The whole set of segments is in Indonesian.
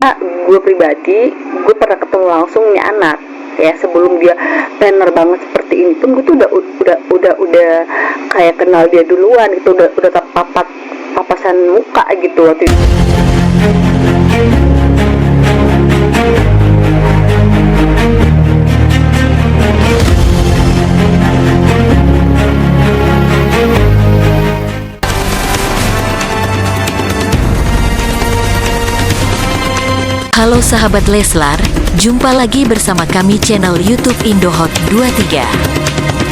Gue pribadi, gue pernah ketemu langsung nih anak ya, sebelum dia tenar banget seperti ini pun gue tuh udah kayak kenal dia duluan gitu, udah papasan muka gitu waktu itu. Halo sahabat Leslar, jumpa lagi bersama kami channel YouTube Indohot 23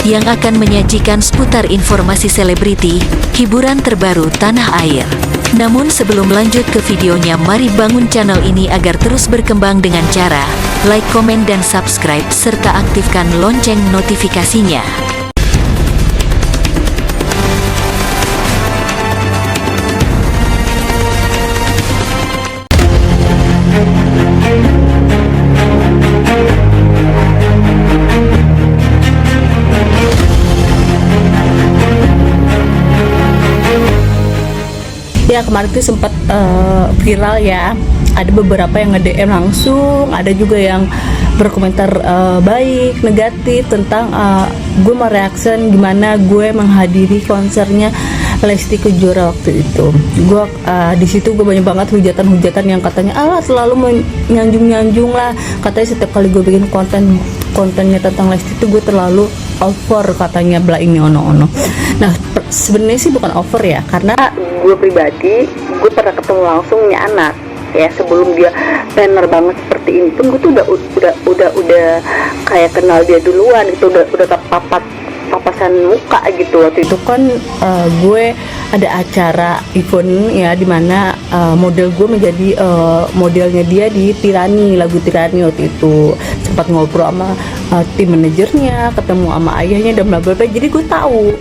yang akan menyajikan seputar informasi selebriti, hiburan terbaru tanah air. Namun sebelum lanjut ke videonya, mari bangun channel ini agar terus berkembang dengan cara like, komen, dan subscribe serta aktifkan lonceng notifikasinya. Ya, kemarin tuh sempat viral ya, ada beberapa yang nge-DM langsung, ada juga yang berkomentar baik, negatif tentang gue mereaction gimana gue menghadiri konsernya Lesti Kejora waktu itu. Gue di situ gue banyak banget hujatan yang katanya selalu menyanjung lah, katanya setiap kali gue bikin kontennya tentang Lesti itu gue terlalu over, katanya bla ini ono. Nah, sebenarnya sih bukan over ya, karena Gue pribadi, gue pernah ketemu langsung nih anak ya, sebelum dia tenar banget seperti ini pun gue tuh udah kayak kenal dia duluan gitu, udah papasan muka gitu. Waktu itu kan gue ada acara event ya, dimana model gue menjadi modelnya dia di Tirani, lagu Tirani. Waktu itu sempat ngobrol sama tim manajernya, ketemu sama ayahnya dan bla bla bla. Jadi gue tahu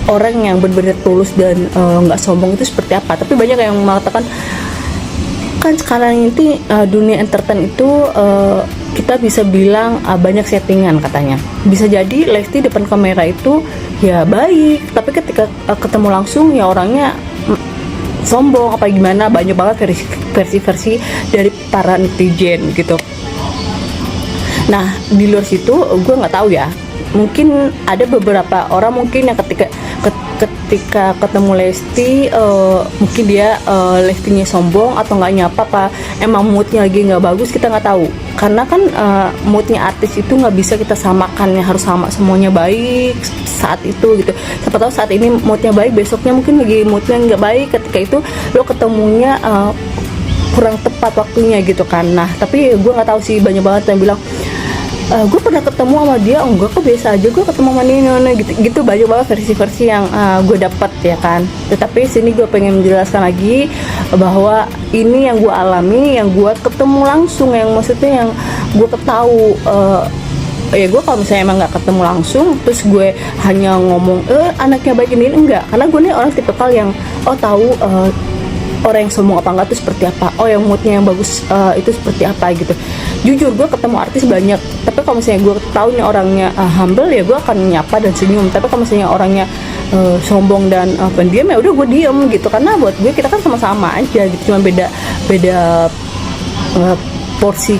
orang yang benar-benar tulus dan nggak sombong itu seperti apa. Tapi banyak yang mengatakan kan sekarang ini dunia entertain itu kita bisa bilang banyak settingan katanya. Bisa jadi Lesti depan kamera itu ya baik, tapi ketika ketemu langsung ya orangnya sombong apa gimana. Banyak banget versi dari para netizen gitu. Nah, di luar situ gue nggak tahu ya, mungkin ada beberapa orang mungkin yang ketika ketemu Lesti mungkin dia Lestinya sombong atau nggak nyapa, apa emang moodnya lagi nggak bagus, kita nggak tahu. Karena kan moodnya artis itu nggak bisa kita samakan, ya harus sama semuanya baik saat itu gitu. Siapa tahu saat ini moodnya baik, besoknya mungkin lagi moodnya nggak baik, ketika itu lo ketemunya kurang tepat waktunya gitu kan. Nah, tapi gue nggak tahu sih, banyak banget yang bilang gue pernah ketemu sama dia, enggak kok biasa aja gue ketemu sama Nino gitu. Banyak banget versi-versi yang gue dapat ya kan. Tetapi sini gue pengen menjelaskan lagi bahwa ini yang gue alami, yang gue ketemu langsung, yang maksudnya yang gue ketahui. Ya gue kalau misalnya emang nggak ketemu langsung terus gue hanya ngomong anaknya baik ini, enggak, karena gue nih orang tipikal yang tahu orang yang sombong apa enggak itu seperti apa, yang moodnya yang bagus itu seperti apa gitu. Jujur gue ketemu artis banyak, tapi kalau misalnya gue tahu nih orangnya humble ya gue akan nyapa dan senyum. Tapi kalau misalnya orangnya sombong dan pendiam ya udah gue diem gitu, karena buat gue kita kan sama-sama aja gitu, cuma beda porsi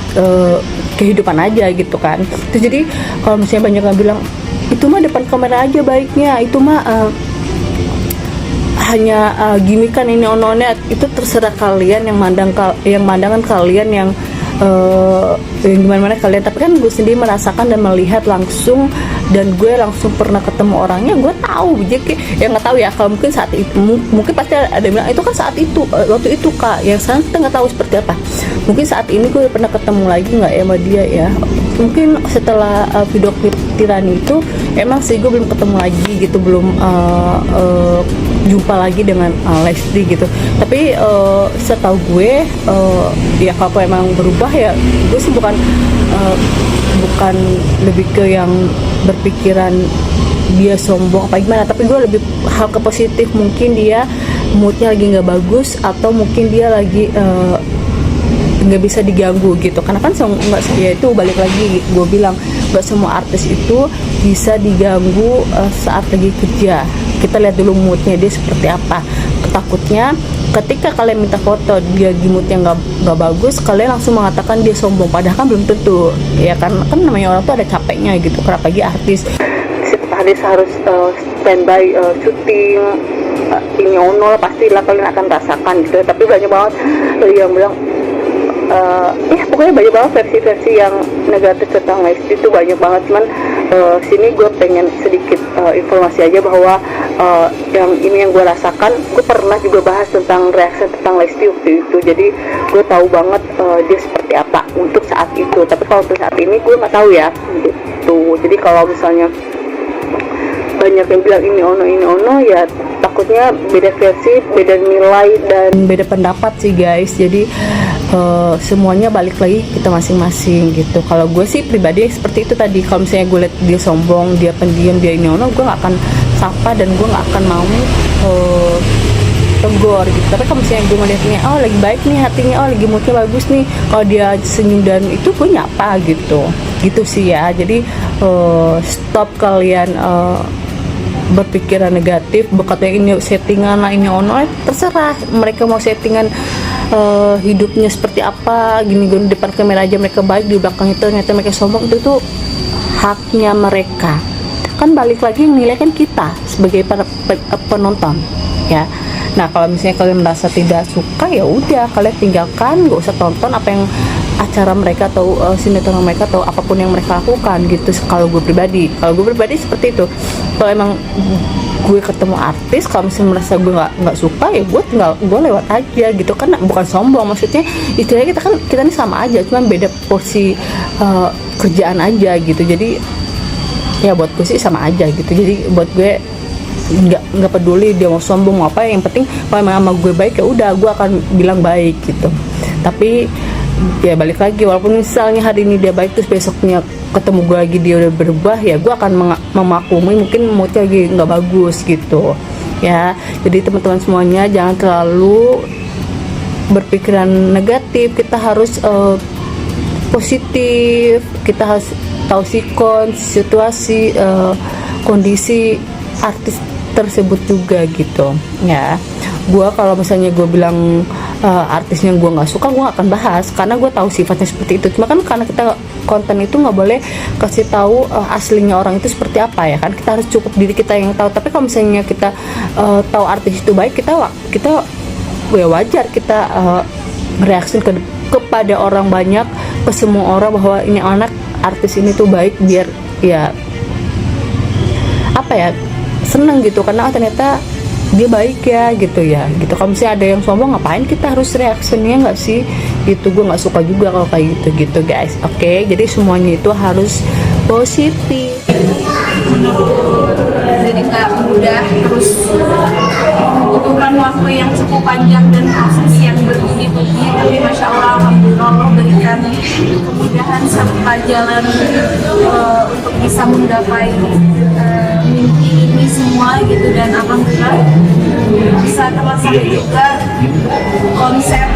kehidupan aja gitu kan. Terus jadi kalau misalnya banyak yang bilang itu mah depan kamera aja baiknya, itu mah hanya gimikan ini ononya, itu terserah kalian yang mandangan kalian yang gimana kalian. Tapi kan gue sendiri merasakan dan melihat langsung, dan gue langsung pernah ketemu orangnya, gue tahu. Jadi ya nggak tahu ya, kalau mungkin saat itu mungkin pasti ada yang bilang itu kan saat itu waktu itu kak, yang sekarang kita nggak tahu seperti apa. Mungkin saat ini gue pernah ketemu lagi nggak ya sama dia ya, mungkin setelah video klip Tirani itu emang sih gue belum ketemu lagi gitu, belum jumpa lagi dengan Lesti gitu. Tapi setahu gue ya kalau emang berubah ya gue sih bukan lebih ke yang berpikiran dia sombong apa gimana, tapi gue lebih hal ke positif. Mungkin dia moodnya lagi nggak bagus, atau mungkin dia lagi nggak bisa diganggu gitu. Karena kan nggak, ya itu balik lagi gue bilang, nggak semua artis itu bisa diganggu saat lagi kerja. Kita lihat dulu moodnya dia seperti apa. takutnya ketika kalian minta foto dia di moodnya nggak bagus, kalian langsung mengatakan dia sombong, padahal kan belum tentu ya kan namanya orang tuh ada capeknya gitu, kenapa lagi artis. Hadis harus standby syuting ini ono pastilah kalian akan rasakan gitu. Tapi banyak banget yang bilang ya pokoknya banyak banget versi-versi yang negatif tentang Lesti itu banyak banget. Cuman sini gue pengen sedikit informasi aja bahwa yang ini yang gue rasakan, gue pernah juga bahas tentang reaksi tentang Lesti waktu itu, jadi gue tahu banget dia seperti apa untuk saat itu. Tapi kalau untuk saat ini gue nggak tahu ya gitu. Jadi kalau misalnya banyak yang bilang ini ono ya takutnya beda versi, beda nilai dan beda pendapat sih guys. Jadi semuanya balik lagi kita masing-masing gitu. Kalau gue sih pribadi seperti itu tadi, kalau misalnya gue lihat dia sombong, dia pendiam, dia ini ono, gue nggak akan sapa dan gue nggak akan mau tegur gitu. Tapi kalau misalnya gue melihatnya oh lagi baik nih hatinya, oh lagi moodnya bagus nih, kalau dia senyum dan itu gue nyapa gitu sih ya. Jadi stop kalian berpikiran negatif, berkata ini settingan lah, ini ono, terserah mereka mau settingan hidupnya seperti apa, gini depan kamera aja mereka baik, di belakang itu ternyata mereka sombong, itu tuh haknya mereka. Kan balik lagi yang nilai kan kita sebagai penonton ya. Nah kalau misalnya kalian merasa tidak suka ya udah kalian tinggalkan, gak usah tonton apa yang acara mereka atau sinetron mereka atau apapun yang mereka lakukan gitu. Kalau gue pribadi seperti itu. Kalau emang gue ketemu artis, kalau misalnya merasa gue nggak suka ya gue lewat aja gitu kan, bukan sombong, maksudnya istilahnya kita ini sama aja, cuma beda porsi kerjaan aja gitu. Jadi ya buat gue sih sama aja gitu. Jadi buat gue nggak peduli dia mau sombong mau apa, yang penting kalau emang sama gue baik ya udah gue akan bilang baik gitu. Tapi ya balik lagi, walaupun misalnya hari ini dia baik terus besoknya ketemu gue lagi dia udah berubah, ya gue akan memaklumi mungkin moodnya lagi nggak bagus gitu ya. Jadi teman-teman semuanya jangan terlalu berpikiran negatif, kita harus positif, kita harus tahu sikon situasi kondisi artis tersebut juga gitu ya. Gue kalau misalnya gue bilang artisnya gue nggak suka, gue gak akan bahas karena gue tahu sifatnya seperti itu. Cuma kan karena kita konten itu nggak boleh kasih tahu aslinya orang itu seperti apa ya kan, kita harus cukup diri kita yang tahu. Tapi kalau misalnya kita tahu artis itu baik, kita ya wajar kita reaksi kepada orang banyak, ke semua orang bahwa ini anak artis ini tuh baik, biar ya apa ya seneng gitu karena ternyata dia baik ya gitu ya gitu. Kalau misalnya ada yang sombong, ngapain kita harus reaksinya nggak sih gitu. Gue nggak suka juga kalau kayak gitu guys. Oke, jadi semuanya itu harus positif. Jadi nggak mudah, terus membutuhkan waktu yang cukup panjang dan proses yang bertubi-tubi. Tapi masya Allah, alhamdulillah Allah berikan kemudahan serta jalan untuk bisa menggapai mimpi ini semua gitu. Dan alhamdulillah bisa terlaksana juga konser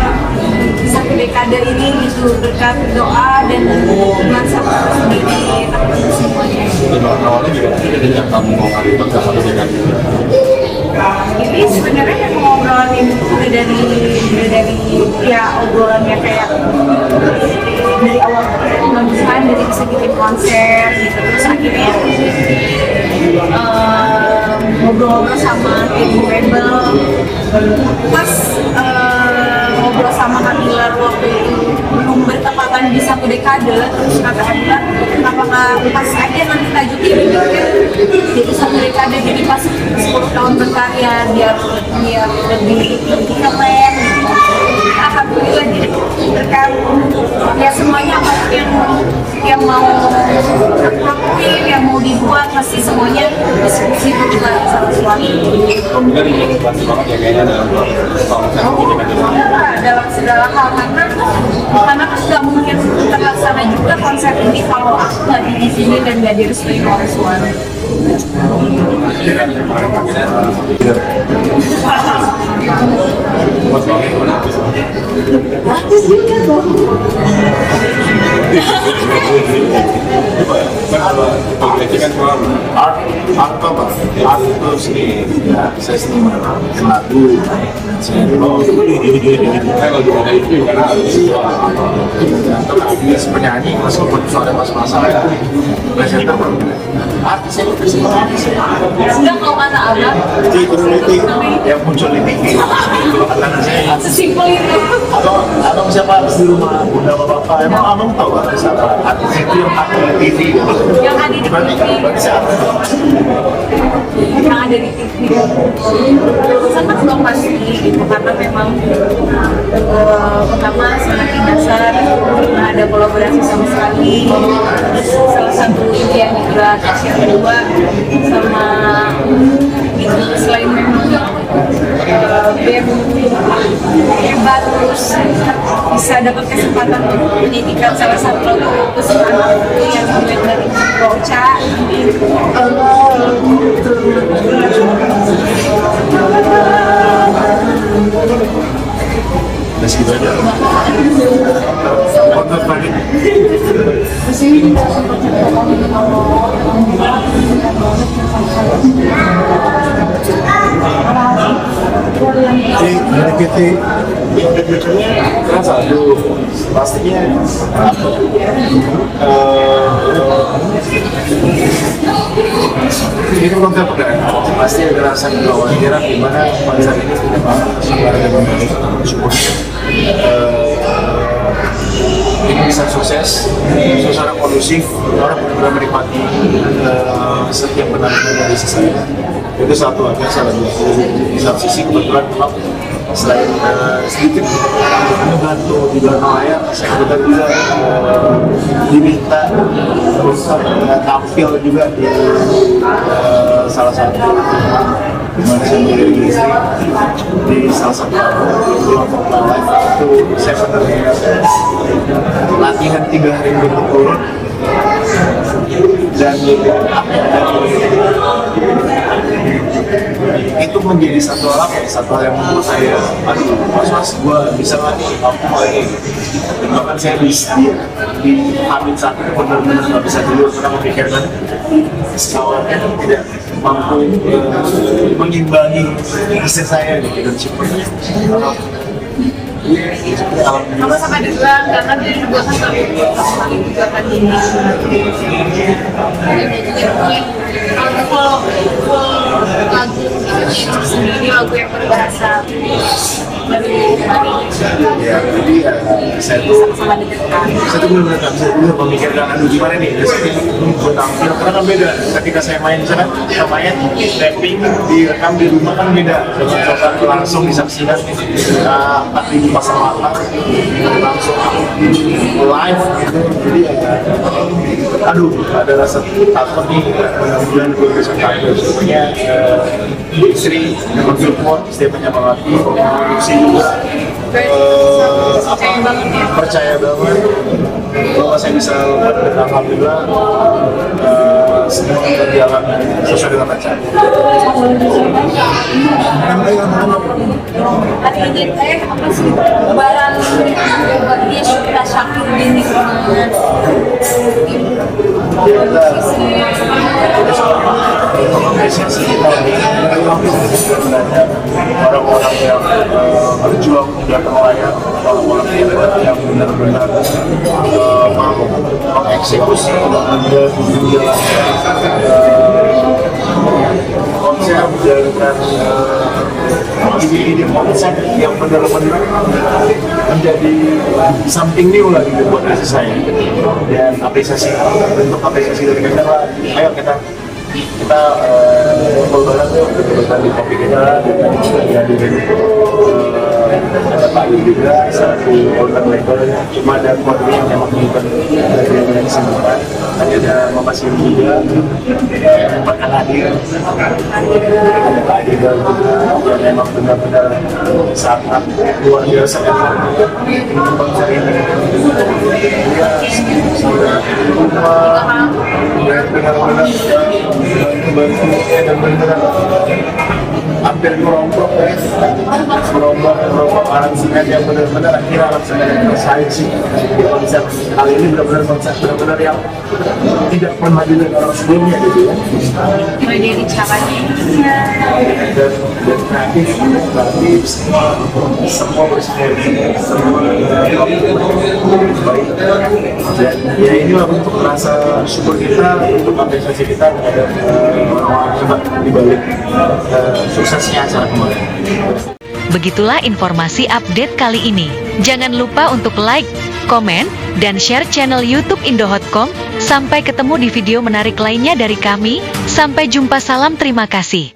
satu dekade ini gitu, berkat doa dan dukungan sama dari teman-teman semuanya. Awalnya gimana sih ketika kamu mau ngalibet ke satu dekade? Ini sebenarnya yang ngobrolin udah dari ya obrolannya kayak dari awal bagusan dari bisa bikin konser gitu, terus akhirnya ngobrol sama tim label, pas ngobrol sama Kamila waktu itu belum bertepatan di satu dekade, terus kata Kamila apakah pas aja nanti tajuknya jadi satu dekade, jadi pas 10 tahun berkarya biar lebih keren gitu. Alhamdulillah jadi berkat ya semuanya apapun yang mau aku lakuin, yang mau dibuat pasti semuanya diskusi juga sama suami. Kan motivasi banget ya kayaknya dalam segala hal, karena kan nggak mungkin terlaksana juga konser ini kalau aku nggak di sini dan nggak direstui oleh suami. Bagus juga dong. Berarti kan art apa? Art itu seni, saya seniman, lagu, kalau juga itu karena harus penyanyi meskipun suara mas-masalah ya, presenter artis itu Enggak, kalau kata abang di community yang muncul di TV itu karena saya sesimpel itu. abang siapa di rumah bunda bapak emang abang tahu artis apa artis itu yang ada di TV Yang ada di TV, berarti siapa yang ada di TV. Senang dong pasti gitu, karena memang pertama sangat dasar, pernah ada kolaborasi sama sekali. Salah satu impian juga, terus yang kedua sama itu selain memang BEM hebat, terus bisa dapat kesempatan untuk menyanyikan salah satu lagu kesukaan aku yang duet dari Rocha. udah segitu aja konten tadi dari PT kan satu pastinya itu konten perdana pasti ada rasa kekhawatiran di mana pada saat ini tidak ada support ini bisa sukses, suasana kondusif, orang benar-benar menikmati setiap penampilan dari saya. Itu satu aja salah satu. Di satu sisi kebetulan memang selain sedikit membantu di belakang layar, saya kebetulan juga diminta untuk tampil juga di salah satu di mana saya menjadi istri di salah satu di Lombok Live itu saya benar-benar latihan 3 hari berturut-turut dan itu menjadi satu hal yang membuat saya aduh mas gue bisa nggak nih mampu lagi bahkan saya di Hamid saat itu benar-benar nggak bisa tidur karena memikirkan awalnya tidak mampu mengimbangi istri saya gitu dan seperti Kamu sampai duluan karena dia juga kan kali juga kan ini. Kalau lagu sendiri lagu yang berbahasa dari ya jadi saya tuh benar-benar nggak bisa dulu memikirkan aduh gimana nih biasanya buat tampil karena kan beda ketika saya main misalkan kita main tapping direkam di rumah kan beda coba langsung disaksikan 4.000 pasang mata langsung live gitu jadi aduh ada rasa takut nih mudah-mudahan gue bisa tampil semuanya istri memang support setiap menyemangati produksi juga percaya banget bahwa saya bisa lompat dan alhamdulillah semua berjalan sesuai dengan rencana. Hari ini apa sih lebaran buat dia kita syakir di lingkungan apresiasi kita orang-orang yang berjuang di belakang layar, orang-orang yang benar-benar mau mengeksekusi ada konsep menjalankan ide-ide konsep yang benar-benar menjadi something new lagi buat diri saya dan apresiasi bentuk apresiasi dari kita lah ayo kita berbarang yuk kita di kopi kita dan juga di ada Pak Yudi juga satu owner label cuma ada keluarga yang memang bukan dari yang sempat ada Mama Sim juga Pak Hadir ada Pak Adida yang memang benar-benar sangat luar biasa konser ini ya sudah rumah benar-benar bantu dan benar-benar hampir merombak aransemen yang benar-benar akhirnya aransemen yang tersaing sih. Kita bisa kali ini benar-benar konsep benar-benar yang tidak pernah dilihat orang sebelumnya gitu ya. mulai dari caranya Dan kreatif semua bersinergi, semua baik. Dan ya inilah bentuk rasa syukur kita, untuk apresiasi kita terhadap orang-orang hebat di balik suksesnya acara kemarin. Begitulah informasi update kali ini. Jangan lupa untuk like, komen, dan share channel YouTube Indohot.com. Sampai ketemu di video menarik lainnya dari kami. Sampai jumpa, salam terima kasih.